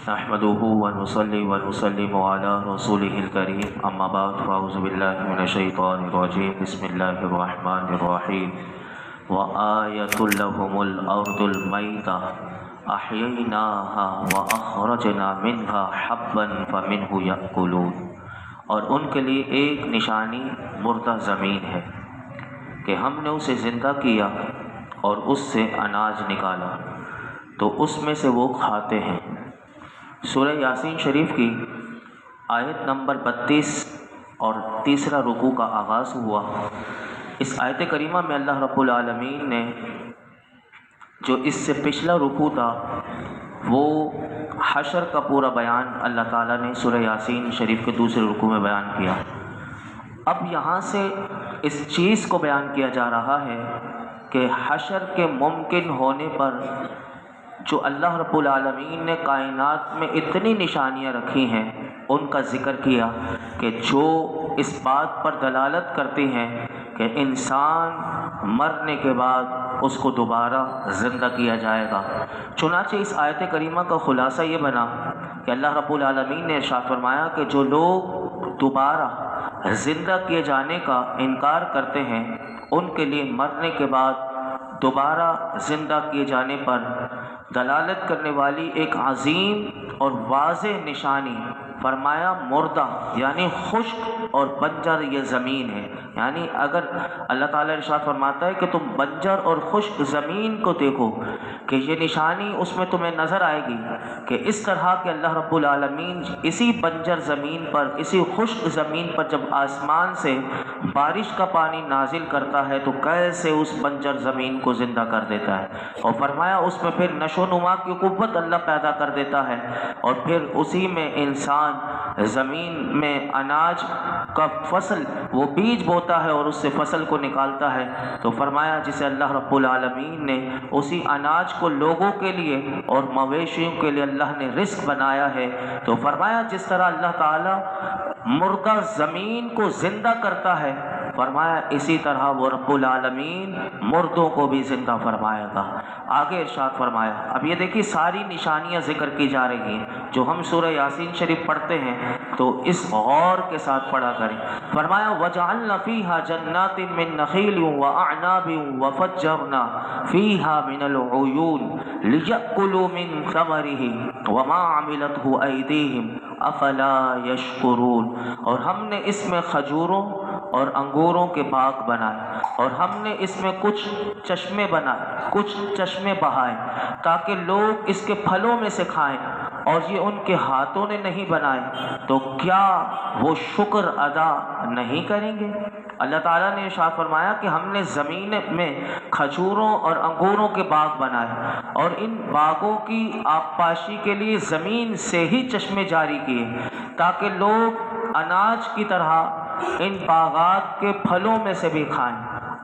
نحمده ونصلي ونسلم على رسوله الكريم اما بعد فاعوذ بالله من الشيطان الرجيم بسم الله الرحمن الرحيم وآية لهم الأرض الميتة أحييناها وأخرجنا منها حبا فمنه يأكلون۔ اور ان کے لیے ایک نشانی مردہ زمین ہے کہ ہم نے اسے زندہ کیا اور اس سے اناج نکالا تو اس میں سے وہ کھاتے ہیں۔ سورہ یاسین شریف کی آیت نمبر 32 اور تیسرا رکوع کا آغاز ہوا۔ اس آیت کریمہ میں اللہ رب العالمین نے جو اس سے پچھلا رکوع تھا وہ حشر کا پورا بیان اللہ تعالیٰ نے سورہ یاسین شریف کے دوسرے رکوع میں بیان کیا۔ اب یہاں سے اس چیز کو بیان کیا جا رہا ہے کہ حشر کے ممکن ہونے پر جو اللہ رب العالمین نے کائنات میں اتنی نشانیاں رکھی ہیں ان کا ذکر کیا کہ جو اس بات پر دلالت کرتی ہیں کہ انسان مرنے کے بعد اس کو دوبارہ زندہ کیا جائے گا۔ چنانچہ اس آیت کریمہ کا خلاصہ یہ بنا کہ اللہ رب العالمین نے ارشاد فرمایا کہ جو لوگ دوبارہ زندہ کیے جانے کا انکار کرتے ہیں ان کے لیے مرنے کے بعد دوبارہ زندہ کیے جانے پر دلالت کرنے والی ایک عظیم اور واضح نشانی فرمایا مردہ یعنی خشک اور بنجر یہ زمین ہے۔ یعنی اگر اللہ تعالیٰ ارشاد فرماتا ہے کہ تم بنجر اور خشک زمین کو دیکھو کہ یہ نشانی اس میں تمہیں نظر آئے گی کہ اس طرح کہ اللہ رب العالمین اسی بنجر زمین پر اسی خشک زمین پر جب آسمان سے بارش کا پانی نازل کرتا ہے تو کیسے اس بنجر زمین کو زندہ کر دیتا ہے، اور فرمایا اس میں پھر نشو و نما کی قوت اللہ پیدا کر دیتا ہے، اور پھر اسی میں انسان زمین میں اناج کا فصل وہ بیج بوتا ہے اور اس سے فصل کو نکالتا ہے۔ تو فرمایا جسے اللہ رب العالمین نے اسی اناج کو لوگوں کے لیے اور مویشیوں کے لیے اللہ نے رزق بنایا ہے، تو فرمایا جس طرح اللہ تعالی مردہ زمین کو زندہ کرتا ہے فرمایا اسی طرح وہ رب العالمین مردوں کو بھی زندہ فرمائے گا۔ آگے ارشاد فرمایا، اب یہ دیکھیے ساری نشانیاں ذکر کی جا رہی ہیں جو ہم سورہ یاسین شریف پڑھتے ہیں تو اس غور کے ساتھ پڑھا کریں۔ فرمایا وَجَعَلْنَا فِيهَا جَنَّاتٍ مِّن نَخِيلٍ وَأَعْنَابٍ وَفَجَّرْنَا فِيهَا مِنَ الْعُيُونِ لِيَأْكُلُوا مِن ثَمَرِهِ وَمَا عَمِلَتْهُ أَيْدِيهِمْ أَفَلَا يَشْكُرُونَ، اور ہم نے اس میں کھجوروں اور انگوروں کے باغ بنائے اور ہم نے اس میں کچھ چشمے بنائے، کچھ چشمے بہائے تاکہ لوگ اس کے پھلوں میں سے کھائیں، اور یہ ان کے ہاتھوں نے نہیں بنائے تو کیا وہ شکر ادا نہیں کریں گے؟ اللہ تعالیٰ نے ارشاد فرمایا کہ ہم نے زمین میں کھجوروں اور انگوروں کے باغ بنائے اور ان باغوں کی آبپاشی کے لیے زمین سے ہی چشمے جاری کیے تاکہ لوگ اناج کی طرح ان باغات کے پھلوں میں سے بھی کھائیں۔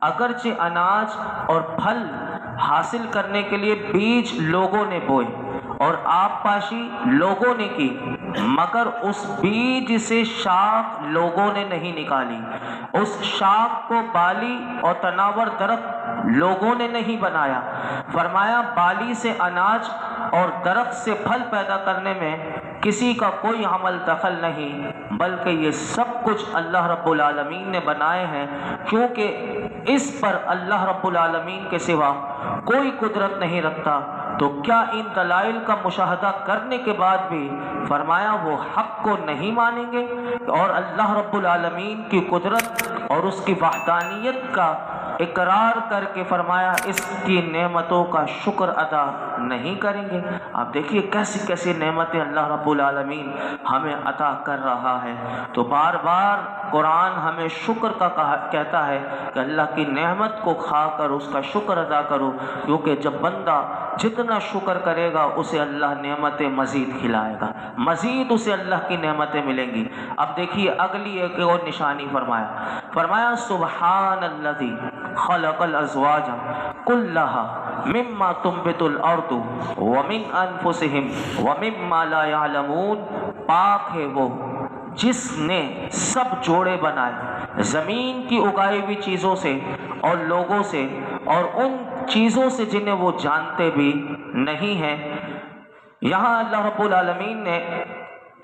اگرچہ اناج اور پھل حاصل کرنے کے لیے بیج لوگوں نے بوئے اور آبپاشی لوگوں نے کی، مگر اس بیج سے شاخ لوگوں نے نہیں نکالی، اس شاخ کو بالی اور تناور درخت لوگوں نے نہیں بنایا۔ فرمایا بالی سے اناج اور درخت سے پھل پیدا کرنے میں کسی کا کوئی عمل دخل نہیں، بلکہ یہ سب کچھ اللہ رب العالمین نے بنائے ہیں، کیونکہ اس پر اللہ رب العالمین کے سوا کوئی قدرت نہیں رکھتا۔ تو کیا ان دلائل کا مشاہدہ کرنے کے بعد بھی فرمایا وہ حق کو نہیں مانیں گے اور اللہ رب العالمین کی قدرت اور اس کی وحدانیت کا اقرار کر کے فرمایا اس کی نعمتوں کا شکر ادا نہیں کریں گے؟ آپ دیکھیے کیسی کیسی نعمتیں اللہ رب العالمین ہمیں عطا کر رہا ہے۔ تو بار بار قرآن ہمیں شکر کا کہتا ہے کہ اللہ کی نعمت کو کھا کر اس کا شکر ادا کرو، کیونکہ جب بندہ جتنا شکر کرے گا اسے اللہ نعمتیں مزید کھلائے گا، مزید اسے اللہ کی نعمتیں ملیں گی۔ اب دیکھیے اگلی ایک اور نشانی فرمایا سبحان الذی خلق الازواج كلها مما تنبت الارض ومن انفسهم ومما لا يعلمون، پاک ہے وہ جس نے سب جوڑے بنائے زمین کی اگائی ہوئی چیزوں سے اور لوگوں سے اور ان چیزوں سے جنہیں وہ جانتے بھی نہیں ہیں، یہاں اللہ رب العالمین نے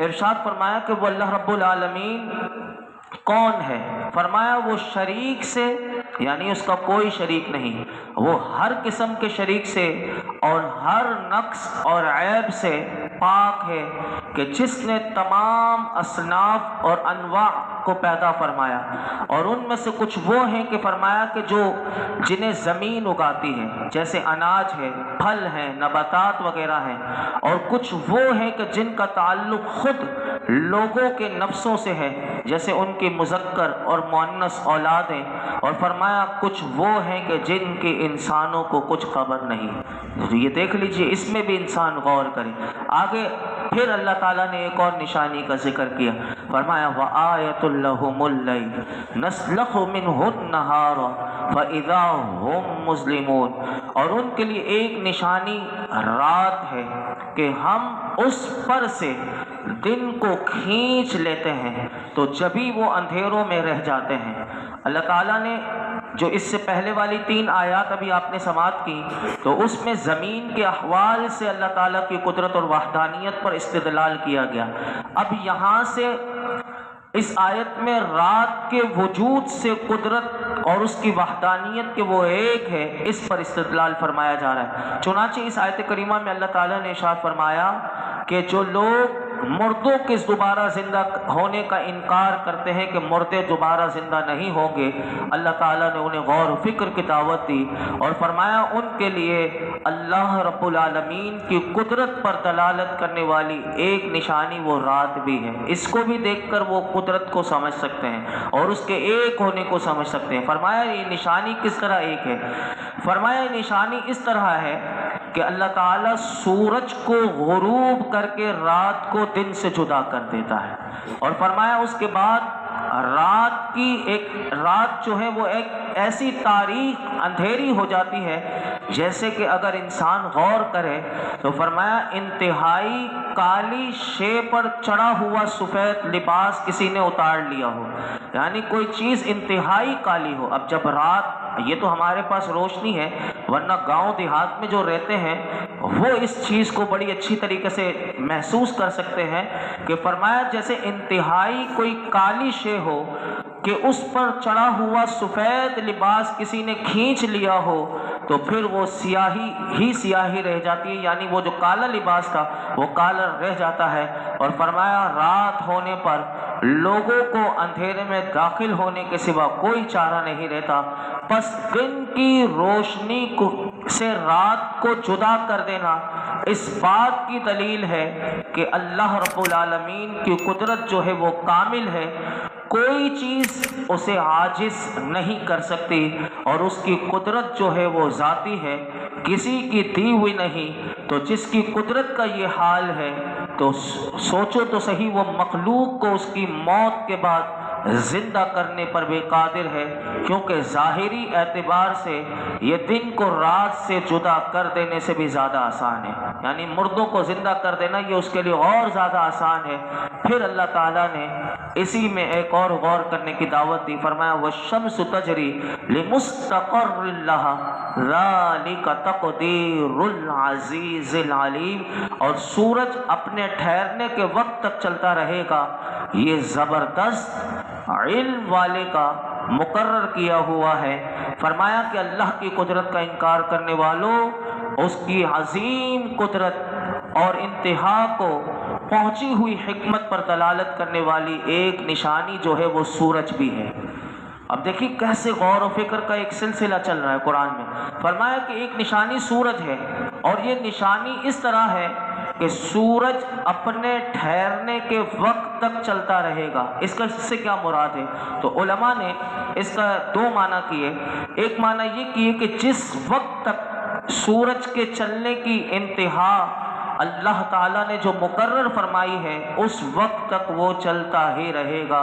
ارشاد فرمایا کہ وہ اللہ رب العالمین کون ہے؟ فرمایا وہ شریک سے، یعنی اس کا کوئی شریک نہیں، وہ ہر قسم کے شریک سے اور ہر نقص اور عیب سے پاک ہے، کہ جس نے تمام اصناف اور انواع کو پیدا فرمایا، اور ان میں سے کچھ وہ ہیں کہ فرمایا کہ جو جنہیں زمین اگاتی ہے، جیسے اناج ہے، پھل ہیں، نباتات وغیرہ ہیں، اور کچھ وہ ہیں کہ جن کا تعلق خود لوگوں کے نفسوں سے ہے، جیسے ان کی مذکر اور مؤنث اولاد ہیں، اور فرمایا کچھ وہ ہیں کہ جن کی انسانوں کو کچھ خبر نہیں۔ یہ دیکھ لیجئے، اس میں بھی انسان غور کرے۔ آگے پھر اللہ تعالیٰ نے ایک اور نشانی کا ذکر کیا، فرمایا وَآیَةٌ لَهُمُ اللَّیْلُ نَسْلَخُ مِنْهُ النَّهَارَ فَإِذَا هُمْ مُظْلِمُونَ، اور ان کے لیے ایک نشانی رات ہے کہ ہم اس پر سے دن کو کھینچ لیتے ہیں تو جبھی وہ اندھیروں میں رہ جاتے ہیں۔ اللہ تعالیٰ نے جو اس سے پہلے والی 3 آیات ابھی آپ نے سماعت کی، تو اس میں زمین کے احوال سے اللہ تعالیٰ کی قدرت اور وحدانیت پر استدلال کیا گیا۔ اب یہاں سے اس آیت میں رات کے وجود سے قدرت اور اس کی وحدانیت کہ وہ ایک ہے، اس پر استدلال فرمایا جا رہا ہے۔ چنانچہ اس آیت کریمہ میں اللہ تعالیٰ نے ارشاد فرمایا کہ جو لوگ مردوں کے دوبارہ زندہ ہونے کا انکار کرتے ہیں کہ مردے دوبارہ زندہ نہیں ہوں گے، اللہ تعالیٰ نے انہیں غور و فکر کی دعوت دی اور فرمایا ان کے لیے اللہ رب العالمین کی قدرت پر دلالت کرنے والی ایک نشانی وہ رات بھی ہے۔ اس کو بھی دیکھ کر وہ قدرت کو سمجھ سکتے ہیں اور اس کے ایک ہونے کو سمجھ سکتے ہیں۔ فرمایا یہ نشانی کس طرح ایک ہے؟ فرمایا یہ نشانی اس طرح ہے کہ اللہ تعالیٰ سورج کو غروب کر کے رات کو دن سے جدا کر دیتا ہے، اور فرمایا اس کے بعد رات جو ہے وہ ایک ایسی تاریک اندھیری ہو جاتی ہے جیسے کہ اگر انسان غور کرے تو فرمایا انتہائی کالی شے پر چڑھا ہوا سفید لباس کسی نے اتار لیا ہو، یعنی کوئی چیز انتہائی کالی ہو۔ اب جب رات، یہ تو ہمارے پاس روشنی ہے، ورنہ گاؤں دیہات میں جو رہتے ہیں وہ اس چیز کو بڑی اچھی طریقے سے محسوس کر سکتے ہیں کہ فرمایا جیسے انتہائی کوئی کالی شے ہو کہ اس پر چڑھا ہوا سفید لباس کسی نے کھینچ لیا ہو تو پھر وہ سیاہی ہی سیاہی رہ جاتی ہے، یعنی وہ جو کالا لباس تھا وہ کالا رہ جاتا ہے۔ اور فرمایا رات ہونے پر لوگوں کو اندھیرے میں داخل ہونے کے سوا کوئی چارہ نہیں رہتا، پس دن کی روشنی سے رات کو جدا کر دینا اس بات کی دلیل ہے کہ اللہ رب العالمین کی قدرت جو ہے وہ کامل ہے، کوئی چیز اسے عاجز نہیں کر سکتی، اور اس کی قدرت جو ہے وہ ذاتی ہے، کسی کی دی ہوئی نہیں۔ تو جس کی قدرت کا یہ حال ہے تو سوچو تو صحیح، وہ مخلوق کو اس کی موت کے بعد زندہ کرنے پر بھی قادر ہے، کیونکہ ظاہری اعتبار سے یہ دن کو رات سے جدا کر دینے سے بھی زیادہ آسان ہے، یعنی مردوں کو زندہ کر دینا یہ اس کے لیے اور زیادہ آسان ہے۔ پھر اللہ تعالیٰ نے اسی میں ایک اور غور کرنے کی دعوت دی، فرمایا وَالشَّمْسُ تَجْرِي لِمُسْتَقَرٍّ لَهَا ذَلِكَ تَقْدِيرُ الْعَزِيزِ الْعَلِيمِ، اور سورج اپنے ٹھہرنے کے وقت تک چلتا رہے گا، یہ زبردست علم والے کا مقرر کیا ہوا ہے۔ فرمایا کہ اللہ کی قدرت کا انکار کرنے والوں، اس کی عظیم قدرت اور انتہا کو پہنچی ہوئی حکمت پر دلالت کرنے والی ایک نشانی جو ہے وہ سورج بھی ہے۔ اب دیکھیے کیسے غور و فکر کا ایک سلسلہ چل رہا ہے قرآن میں۔ فرمایا کہ ایک نشانی سورج ہے، اور یہ نشانی اس طرح ہے کہ سورج اپنے ٹھہرنے کے وقت تک چلتا رہے گا۔ اس سے کیا مراد ہے؟ تو علماء نے اس کا 2 معنی کیے۔ ایک معنی یہ کیے کہ جس وقت تک سورج کے چلنے کی انتہا اللہ تعالیٰ نے جو مقرر فرمائی ہے اس وقت تک وہ چلتا ہی رہے گا،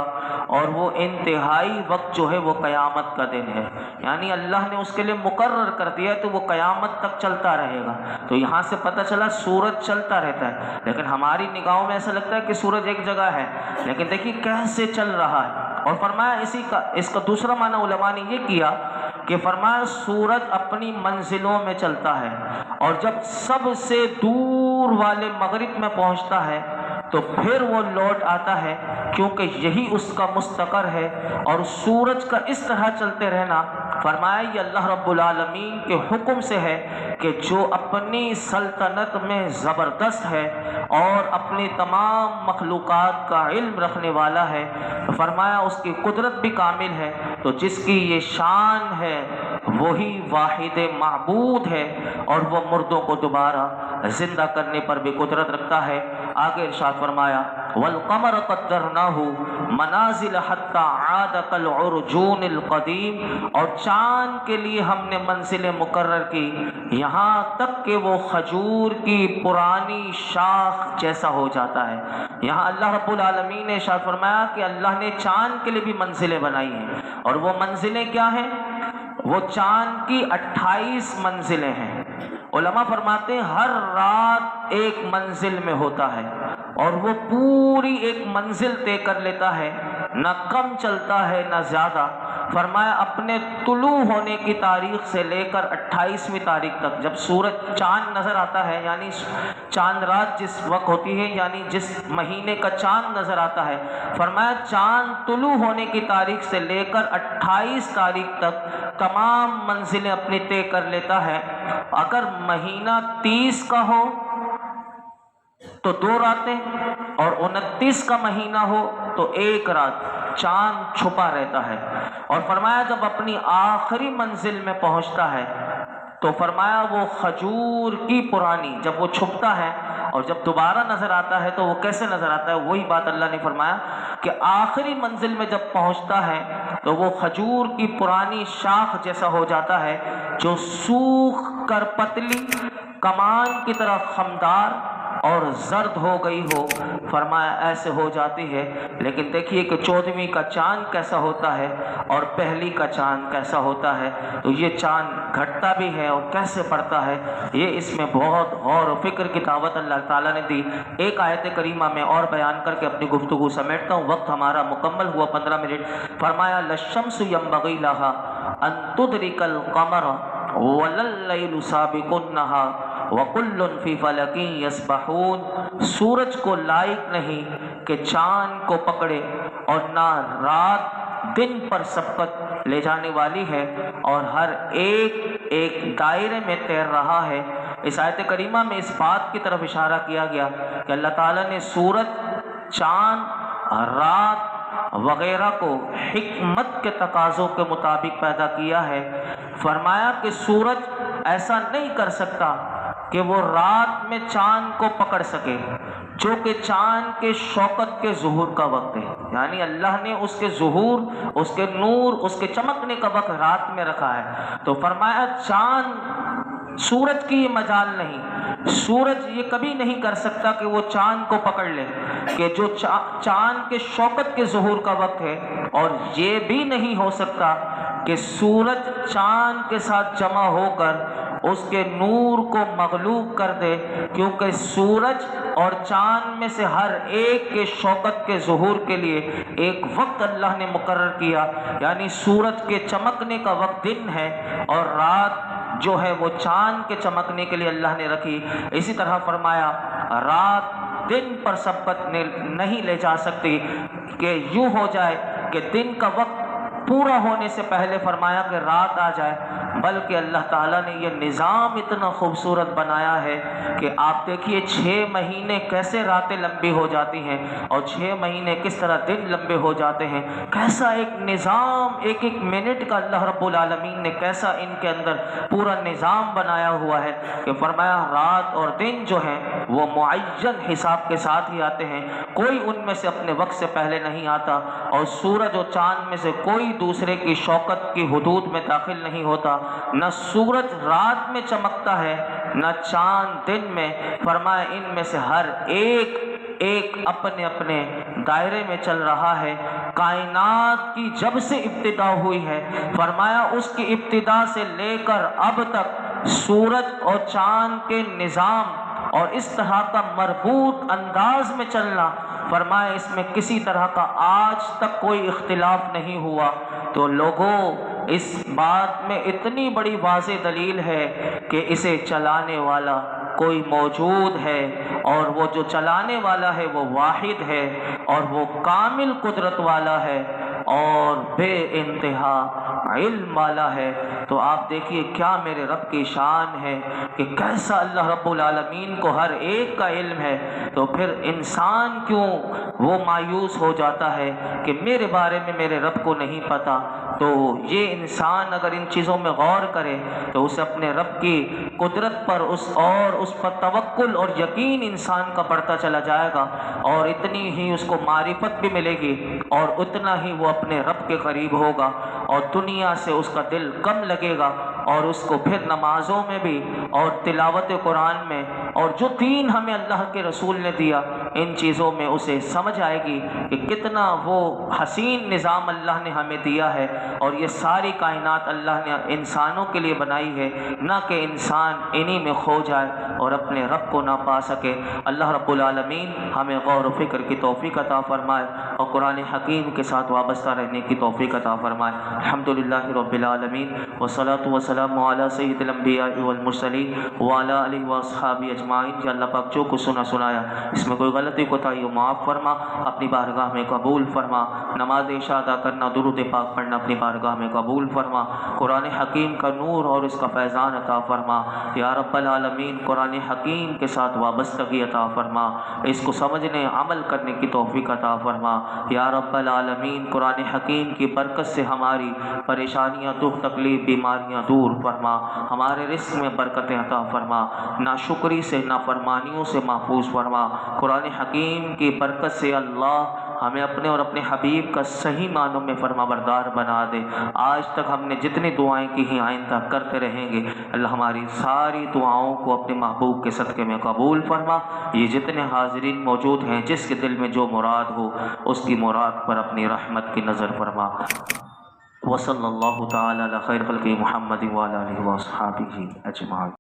اور وہ انتہائی وقت جو ہے وہ قیامت کا دن ہے، یعنی اللہ نے اس کے لیے مقرر کر دیا تو وہ قیامت تک چلتا رہے گا۔ تو یہاں سے پتہ چلا سورج چلتا رہتا ہے، لیکن ہماری نگاہوں میں ایسا لگتا ہے کہ سورج ایک جگہ ہے، لیکن دیکھیے کیسے چل رہا ہے۔ اور فرمایا اس کا دوسرا معنی علماء نے یہ کیا کہ فرمایا سورج اپنی منزلوں میں چلتا ہے، اور جب سب سے دور دور والے مغرب میں پہنچتا ہے تو پھر وہ لوٹ آتا ہے، کیونکہ یہی اس کا مستقر ہے۔ اور سورج کا اس طرح چلتے رہنا، فرمایا یہ اللہ رب العالمین کے حکم سے ہے کہ جو اپنی سلطنت میں زبردست ہے اور اپنی تمام مخلوقات کا علم رکھنے والا ہے، فرمایا اس کی قدرت بھی کامل ہے، تو جس کی یہ شان ہے وہی واحد معبود ہے، اور وہ مردوں کو دوبارہ زندہ کرنے پر بھی قدرت رکھتا ہے۔ آگے ارشاد فرمایا والقمر قدرناہ منازل حتی عاد کالعرجون القدیم، اور چاند کے لیے ہم نے منزلیں مقرر کی یہاں تک کہ وہ کھجور کی پرانی شاخ جیسا ہو جاتا ہے۔ یہاں اللہ رب العالمین نے ارشاد فرمایا کہ اللہ نے چاند کے لیے بھی منزلیں بنائی ہیں، اور وہ منزلیں کیا ہیں؟ وہ چاند کی 28 منزلیں ہیں۔ علماء فرماتے ہیں ہر رات ایک منزل میں ہوتا ہے، اور وہ پوری ایک منزل طے کر لیتا ہے، نہ کم چلتا ہے نہ زیادہ۔ فرمایا اپنے طلوع ہونے کی تاریخ سے لے کر 28ویں تاریخ تک، جب سورج چاند نظر آتا ہے، یعنی چاند رات جس وقت ہوتی ہے، یعنی جس مہینے کا چاند نظر آتا ہے، فرمایا چاند طلوع ہونے کی تاریخ سے لے کر 28 تاریخ تک تمام منزلیں اپنی طے کر لیتا ہے۔ اگر مہینہ 30 کا ہو تو 2 راتیں، اور 29 کا مہینہ ہو تو 1 رات چاند چھپا رہتا ہے۔ اور فرمایا جب اپنی آخری منزل میں پہنچتا ہے تو فرمایا وہ کھجور کی پرانی، جب وہ چھپتا ہے اور جب دوبارہ نظر آتا ہے تو وہ کیسے نظر آتا ہے؟ وہی بات اللہ نے فرمایا کہ آخری منزل میں جب پہنچتا ہے تو وہ کھجور کی پرانی شاخ جیسا ہو جاتا ہے، جو سوکھ کر پتلی، کمان کی طرح خمدار اور زرد ہو گئی ہو، فرمایا ایسے ہو جاتی ہے۔ لیکن دیکھیے کہ 14ویں کا چاند کیسا ہوتا ہے اور پہلی کا چاند کیسا ہوتا ہے، تو یہ چاند گھٹتا بھی ہے اور کیسے پڑتا ہے، یہ اس میں بہت غور و فکر کی دعوت اللہ تعالیٰ نے دی۔ ایک آیت کریمہ میں اور بیان کر کے اپنی گفتگو سمیٹتا ہوں، وقت ہمارا مکمل ہوا 15 منٹ۔ فرمایا للشمس ينبغي لها ان تدرك القمر ولا الليل سابق النهار وَكُلٌّ فِي فَلَكٍ يَسْبَحُونَ، سورج کو لائق نہیں کہ چاند کو پکڑے، اور نہ رات دن پر سبقت لے جانے والی ہے، اور ہر ایک ایک دائرے میں تیر رہا ہے۔ اس آیت کریمہ میں اس بات کی طرف اشارہ کیا گیا کہ اللہ تعالیٰ نے سورج، چاند، رات وغیرہ کو حکمت کے تقاضوں کے مطابق پیدا کیا ہے۔ فرمایا کہ سورج ایسا نہیں کر سکتا کہ وہ رات میں چاند کو پکڑ سکے، جو کہ چاند کے شوقت کے ظہور کا وقت ہے، یعنی اللہ نے اس کے ظہور، اس کے نور، اس کے چمکنے کا وقت رات میں رکھا ہے۔ تو فرمایا چاند، سورج کی یہ مجال نہیں، سورج یہ کبھی نہیں کر سکتا کہ وہ چاند کو پکڑ لے، کہ جو چاند کے شوقت کے ظہور کا وقت ہے، اور یہ بھی نہیں ہو سکتا کہ سورج چاند کے ساتھ جمع ہو کر اس کے نور کو مغلوب کر دے، کیونکہ سورج اور چاند میں سے ہر ایک کے شوقت کے ظہور کے لیے ایک وقت اللہ نے مقرر کیا، یعنی سورج کے چمکنے کا وقت دن ہے، اور رات جو ہے وہ چاند کے چمکنے کے لیے اللہ نے رکھی۔ اسی طرح فرمایا رات دن پر سبقت نہیں لے جا سکتی کہ یوں ہو جائے کہ دن کا وقت پورا ہونے سے پہلے فرمایا کہ رات آ جائے، بلکہ اللہ تعالیٰ نے یہ نظام اتنا خوبصورت بنایا ہے کہ آپ دیکھیے 6 مہینے کیسے راتیں لمبی ہو جاتی ہیں، اور 6 مہینے کس طرح دن لمبے ہو جاتے ہیں، کیسا ایک نظام، ایک ایک منٹ کا اللہ رب العالمین نے کیسا ان کے اندر پورا نظام بنایا ہوا ہے کہ فرمایا رات اور دن جو ہیں وہ معین حساب کے ساتھ ہی آتے ہیں، کوئی ان میں سے اپنے وقت سے پہلے نہیں آتا، اور سورج اور چاند میں سے کوئی دوسرے کی شوقت کی حدود میں داخل نہیں ہوتا، نہ سورج رات میں چمکتا ہے نہ چاند دن میں۔ فرمایا ان میں سے ہر ایک ایک اپنے اپنے دائرے میں چل رہا ہے۔ کائنات کی جب سے ابتدا ہوئی ہے، فرمایا اس کی ابتدا سے لے کر اب تک سورج اور چاند کے نظام اور اس طرح کا مربوط انداز میں چلنا، فرمایا اس میں کسی طرح کا آج تک کوئی اختلاف نہیں ہوا۔ تو لوگوں اس بات میں اتنی بڑی واضح دلیل ہے کہ اسے چلانے والا کوئی موجود ہے اور وہ جو چلانے والا ہے وہ واحد ہے اور وہ کامل قدرت والا ہے اور بے انتہا علم والا ہے، تو آپ دیکھیے کیا میرے رب کی شان ہے کہ کیسا اللہ رب العالمین کو ہر ایک کا علم ہے۔ تو پھر انسان کیوں وہ مایوس ہو جاتا ہے کہ میرے بارے میں میرے رب کو نہیں پتہ؟ تو یہ انسان اگر ان چیزوں میں غور کرے تو اسے اپنے رب کی قدرت پر اس پر توکل اور یقین انسان کا بڑھتا چلا جائے گا، اور اتنی ہی اس کو معرفت بھی ملے گی اور اتنا ہی وہ اپنے رب کے قریب ہوگا، اور دنیا سے اس کا دل کم لگے گا، اور اس کو پھر نمازوں میں بھی اور تلاوت قرآن میں اور جو دین ہمیں اللہ کے رسول نے دیا ان چیزوں میں اسے سمجھ آئے گی کہ کتنا وہ حسین نظام اللہ نے ہمیں دیا ہے، اور یہ ساری کائنات اللہ نے انسانوں کے لیے بنائی ہے، نہ کہ انسان انہی میں کھو جائے اور اپنے رب کو نہ پا سکے۔ اللہ رب العالمین ہمیں غور و فکر کی توفیق عطا فرمائے اور قرآن حکیم کے ساتھ وابستہ رہنے کی توفیق عطا فرمائے۔ الحمدللہ رب العالمین والصلاة والسلام علی سید الانبیاء والمرسلین وعلی آلہ واصحابہ اجمعین۔ کہ اللہ پاک جو کچھ سنایا اس میں کوئی غلطی کوتاہی ہو معاف فرما، اپنی بارگاہ میں قبول فرما، نماز عشاء ادا کرنا، درود پاک پڑھنا اپنی بارگاہ میں قبول فرما، قرآن حکیم کا نور اور اس کا فیضان عطا فرما یا رب العالمین۔ قرآن حکیم کے ساتھ وابستگی عطا فرما، اس کو سمجھنے عمل کرنے کی توفیق عطا فرما یا رب العالمین۔ قرآن حکیم کی برکت سے ہماری پریشانیاں، دکھ تکلیف، بیماریاں دور فرما، ہمارے رزق میں برکتیں عطا فرما، ناشکری سے، نافرمانیوں سے محفوظ فرما۔ قرآن حکیم کی برکت سے اللہ ہمیں اپنے اور اپنے حبیب کا صحیح معنوں میں فرما بردار بنا دے۔ آج تک ہم نے جتنی دعائیں کی ہیں آئندہ کرتے رہیں گے، اللہ ہماری ساری دعاؤں کو اپنے محبوب کے صدقے میں قبول فرما۔ یہ جتنے حاضرین موجود ہیں جس کے دل میں جو مراد ہو اس کی مراد پر اپنی رحمت کی نظر فرما۔ وصلی اللہ تعالی علی خیر خلقہ محمد وعلی آلہ وصحبہ اجمعین۔